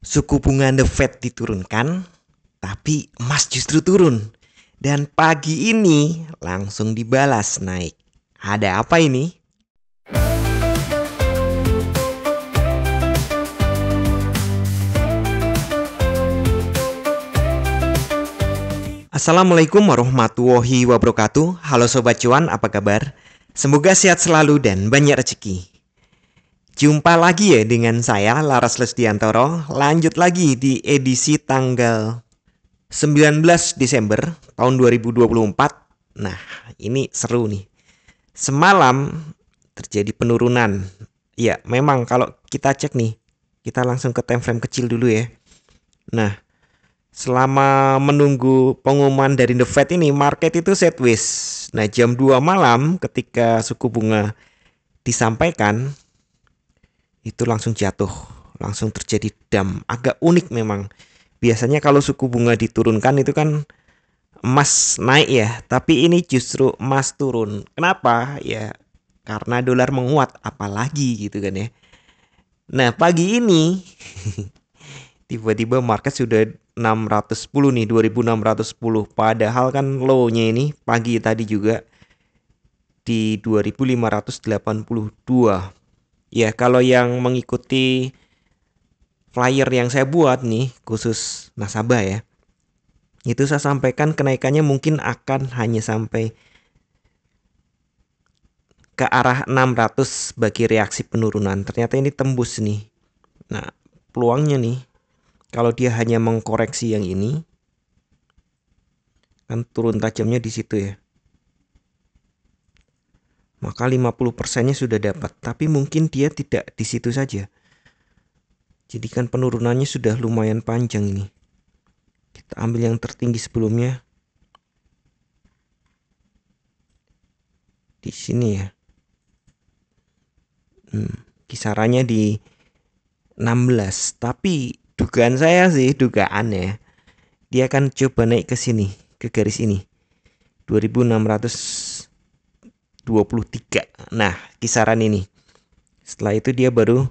Suku bunga The Fed diturunkan, tapi emas justru turun. Dan pagi ini langsung dibalas naik. Ada apa ini? Assalamualaikum warahmatullahi wabarakatuh. Halo Sobat Cuan, apa kabar? Semoga sehat selalu dan banyak rezeki. Jumpa lagi ya dengan saya, Laras Lesdiantoro. Lanjut lagi di edisi tanggal 19 Desember tahun 2024. Nah, ini seru nih. Semalam terjadi penurunan. Ya, memang kalau kita cek nih, kita langsung ke time frame kecil dulu ya. Nah, selama menunggu pengumuman dari The Fed ini, market itu sideways. Nah, jam 2 malam ketika suku bunga disampaikan, itu langsung jatuh. Langsung terjadi dump. Agak unik memang. Biasanya kalau suku bunga diturunkan itu kan emas naik ya, tapi ini justru emas turun. Kenapa? Ya karena dolar menguat, apalagi gitu kan ya. Nah, pagi ini tiba-tiba market sudah 610 nih, 2610. Padahal kan low-nya ini pagi tadi juga di 2582. Ya, kalau yang mengikuti flyer yang saya buat nih khusus nasabah ya, itu saya sampaikan kenaikannya mungkin akan hanya sampai ke arah 600 bagi reaksi penurunan. Ternyata ini tembus nih. Nah, peluangnya nih kalau dia hanya mengkoreksi yang ini, kan turun tajamnya di situ ya. Maka 50%-nya sudah dapat, tapi mungkin dia tidak di situ saja. Jadi kan penurunannya sudah lumayan panjang ini. Kita ambil yang tertinggi sebelumnya. Di sini ya. Kisarannya di 16, tapi dugaan saya sih, dugaan ya, dia akan coba naik ke sini, ke garis ini 2623. Nah, kisaran ini. Setelah itu dia baru,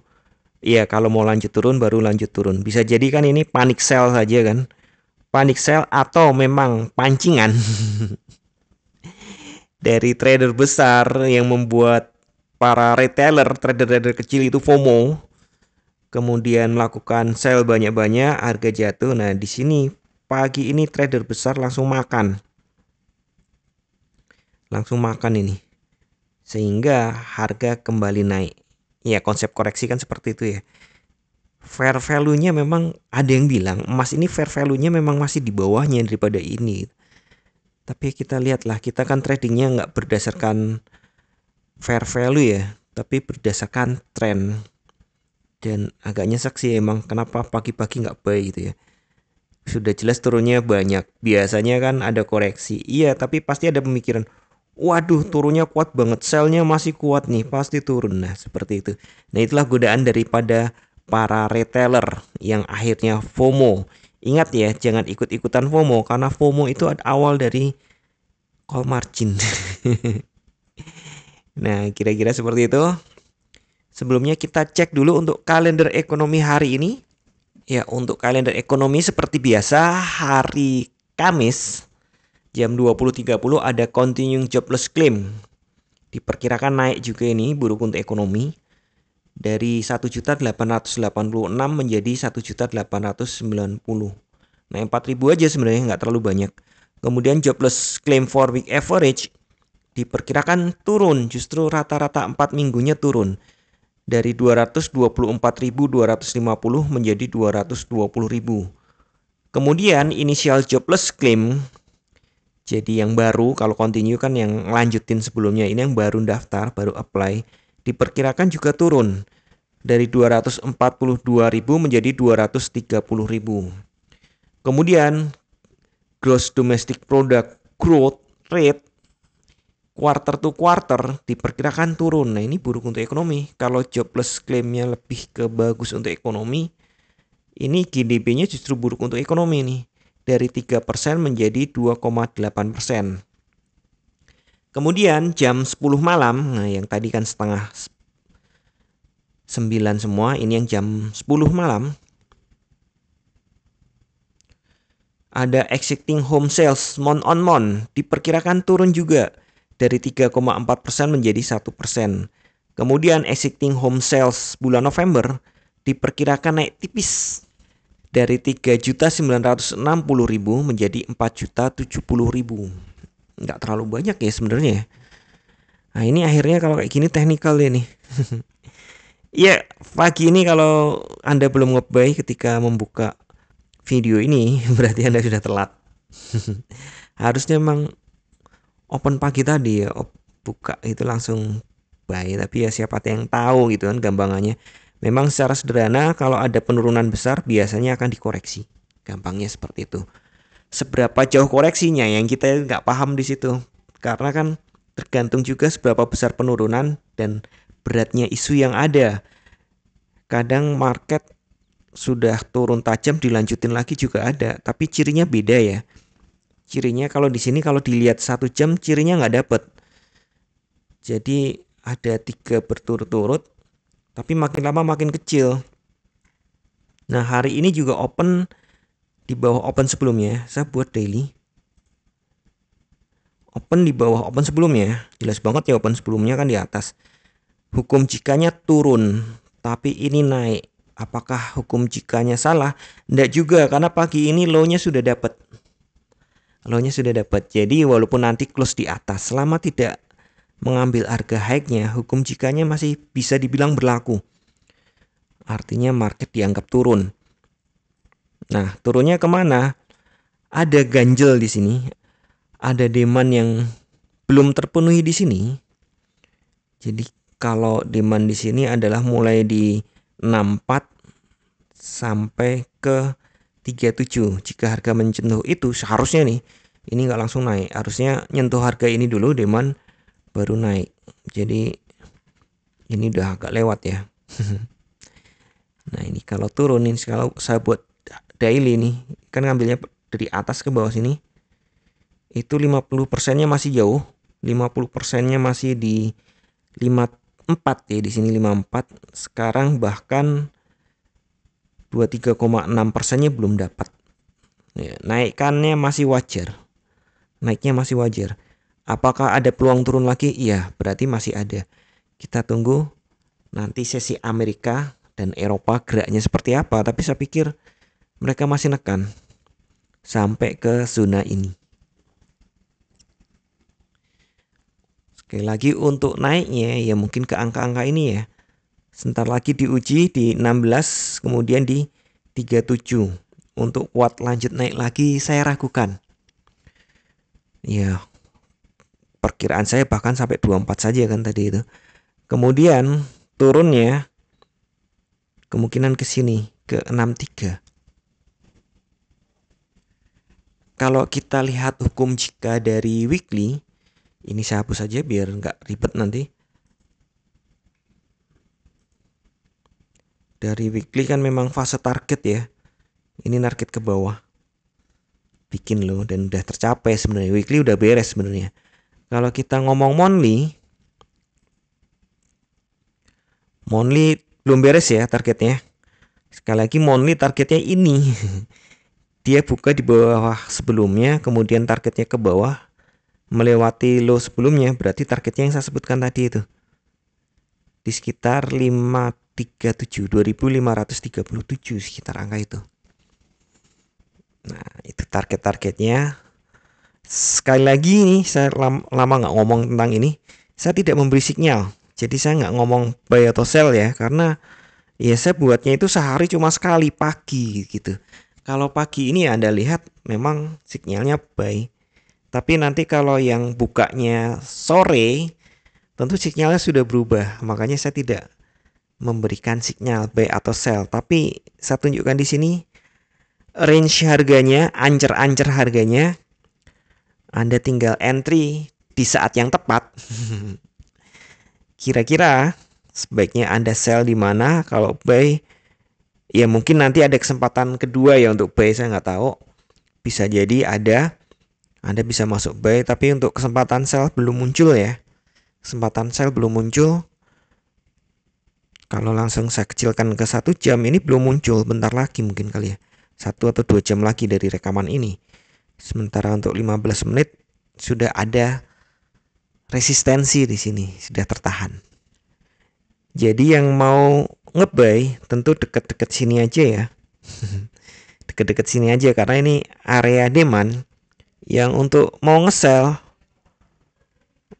ya kalau mau lanjut turun baru lanjut turun. Bisa jadi kan ini panic sell saja kan. Panic sell atau memang pancingan dari trader besar yang membuat para retailer, trader-trader kecil itu FOMO, kemudian melakukan sell banyak-banyak, harga jatuh. Nah, di sini pagi ini trader besar langsung makan. Langsung makan ini. Sehingga harga kembali naik. Ya, konsep koreksi kan seperti itu ya. Fair value-nya memang ada yang bilang emas ini fair value-nya memang masih di bawahnya daripada ini. Tapi kita lihatlah, kita kan tradingnya nggak berdasarkan fair value ya, tapi berdasarkan tren. Dan agak nyesek sih emang kenapa pagi-pagi nggak buy gitu ya. Sudah jelas turunnya banyak. Biasanya kan ada koreksi. Iya, tapi pasti ada pemikiran, waduh turunnya kuat banget, selnya masih kuat nih, pasti turun. Nah, seperti itu. Nah, itulah godaan daripada para retailer yang akhirnya FOMO. Ingat ya, jangan ikut-ikutan FOMO, karena FOMO itu awal dari call margin. Nah, kira-kira seperti itu. Sebelumnya kita cek dulu untuk kalender ekonomi hari ini. Ya, untuk kalender ekonomi seperti biasa, hari Kamis jam 20.30 ada continuing jobless claim. Diperkirakan naik juga ini buruk untuk ekonomi dari 1.886 menjadi 1.890. Nah, 4.000 aja sebenarnya, nggak terlalu banyak. Kemudian jobless claim for week average diperkirakan turun, justru rata-rata 4 minggunya turun dari 224.250 menjadi 220.000. Kemudian initial jobless claim, jadi yang baru, kalau continue kan yang lanjutin sebelumnya, ini yang baru daftar, baru apply, diperkirakan juga turun dari 242.000 menjadi 230.000. Kemudian gross domestic product growth rate quarter to quarter diperkirakan turun. Nah, ini buruk untuk ekonomi. Kalau jobless claimnya lebih ke bagus untuk ekonomi, ini GDP-nya justru buruk untuk ekonomi nih. Dari 3% menjadi 2,8%. Kemudian jam 10 malam, nah yang tadi kan setengah 9 semua, ini yang jam 10 malam. Ada existing home sales month on month diperkirakan turun juga dari 3,4% menjadi 1%. Kemudian existing home sales bulan November diperkirakan naik tipis dari 3.960.000 menjadi 4.070.000. Nggak terlalu banyak ya sebenarnya. Nah ini akhirnya kalau kayak gini teknikal deh nih. Iya, pagi ini kalau Anda belum nge-buy ketika membuka video ini, berarti Anda sudah telat. Harusnya memang open pagi tadi ya, buka itu langsung buy. Tapi ya siapa yang tahu gitu kan gampangannya. Memang secara sederhana kalau ada penurunan besar biasanya akan dikoreksi. Gampangnya seperti itu. Seberapa jauh koreksinya yang kita nggak paham di situ. Karena kan tergantung juga seberapa besar penurunan dan beratnya isu yang ada. Kadang market sudah turun tajam dilanjutin lagi juga ada, tapi cirinya beda ya. Cirinya kalau di sini kalau dilihat 1 jam cirinya nggak dapet. Jadi ada 3 berturut-turut, tapi makin lama makin kecil. Nah hari ini juga open di bawah open sebelumnya. Saya buat daily. Open di bawah open sebelumnya. Jelas banget ya open sebelumnya kan di atas. Hukum jikanya turun, tapi ini naik. Apakah hukum jikanya salah? Enggak juga, karena pagi ini low-nya sudah dapat. Low-nya sudah dapat. Jadi walaupun nanti close di atas, selama tidak mengambil harga high-nya, hukum jikanya masih bisa dibilang berlaku. Artinya market dianggap turun. Nah, turunnya kemana? Ada ganjel di sini. Ada demand yang belum terpenuhi di sini. Jadi kalau demand di sini adalah mulai di 64 sampai ke 37. Jika harga menyentuh itu seharusnya nih, ini nggak langsung naik. Harusnya nyentuh harga ini dulu, demand baru naik. Jadi ini udah agak lewat ya. Nah ini kalau turun nih, kalau saya buat daily nih, kan ngambilnya dari atas ke bawah sini. Itu 50%-nya masih jauh. 50%-nya masih di 54 ya, di sini 54. Sekarang bahkan 23,6%-nya belum dapat. Ya, naikannya masih wajar. Naiknya masih wajar. Apakah ada peluang turun lagi? Iya, berarti masih ada. Kita tunggu nanti sesi Amerika dan Eropa geraknya seperti apa. Tapi saya pikir mereka masih nekan sampai ke zona ini. Sekali lagi untuk naiknya ya mungkin ke angka-angka ini ya. Sebentar lagi diuji di 16, kemudian di 37. Untuk kuat lanjut naik lagi saya ragukan. Ya, perkiraan saya bahkan sampai 24 saja kan tadi itu. Kemudian turunnya kemungkinan ke sini ke 63. Kalau kita lihat hukum jika dari weekly, ini saya hapus saja biar nggak ribet nanti. Dari weekly kan memang fase target ya. Ini target ke bawah. Bikin loh dan udah tercapai sebenarnya. Weekly udah beres sebenarnya. Kalau kita ngomong monthly belum beres ya targetnya. Sekali lagi monthly targetnya ini. Dia buka di bawah sebelumnya, kemudian targetnya ke bawah, melewati low sebelumnya, berarti targetnya yang saya sebutkan tadi itu. Di sekitar 2537 sekitar angka itu. Nah, itu target-targetnya. Sekali lagi nih, saya lama nggak ngomong tentang ini. Saya tidak memberi sinyal. Jadi saya nggak ngomong buy atau sell ya, karena ya saya buatnya itu sehari cuma sekali pagi gitu. Kalau pagi ini ya Anda lihat memang sinyalnya buy. Tapi nanti kalau yang bukanya sore, tentu sinyalnya sudah berubah. Makanya saya tidak memberikan sinyal buy atau sell. Tapi saya tunjukkan di sini range harganya, ancer-ancer harganya. Anda tinggal entry di saat yang tepat. Kira-kira sebaiknya Anda sell di mana? Kalau buy, ya mungkin nanti ada kesempatan kedua ya untuk buy, saya nggak tahu. Bisa jadi ada, Anda bisa masuk buy, tapi untuk kesempatan sell belum muncul ya. Kesempatan sell belum muncul. Kalau langsung saya kecilkan ke 1 jam, ini belum muncul, bentar lagi mungkin kali ya. 1 atau 2 jam lagi dari rekaman ini. Sementara untuk 15 menit sudah ada resistensi di sini, sudah tertahan. Jadi yang mau nge-buy tentu dekat-dekat sini aja ya. Dekat-dekat sini aja karena ini area demand. Yang untuk mau nge-sell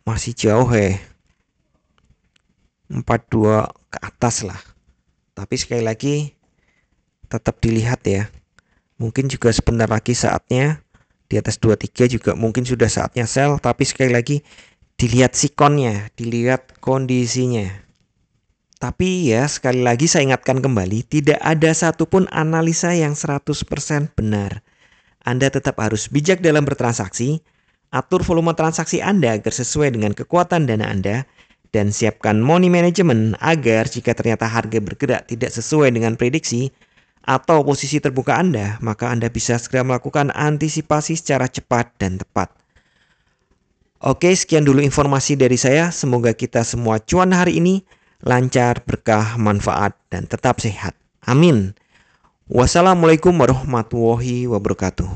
masih jauh 42 ke atas lah. Tapi sekali lagi tetap dilihat ya. Mungkin juga sebentar lagi saatnya di atas 23 juga mungkin sudah saatnya sell, tapi sekali lagi dilihat sikonnya, dilihat kondisinya. Tapi ya sekali lagi saya ingatkan kembali, tidak ada satupun analisa yang 100% benar. Anda tetap harus bijak dalam bertransaksi, atur volume transaksi Anda agar sesuai dengan kekuatan dana Anda, dan siapkan money management agar jika ternyata harga bergerak tidak sesuai dengan prediksi atau posisi terbuka Anda, maka Anda bisa segera melakukan antisipasi secara cepat dan tepat. Oke, sekian dulu informasi dari saya. Semoga kita semua cuan hari ini lancar, berkah, manfaat, dan tetap sehat. Amin. Wassalamualaikum warahmatullahi wabarakatuh.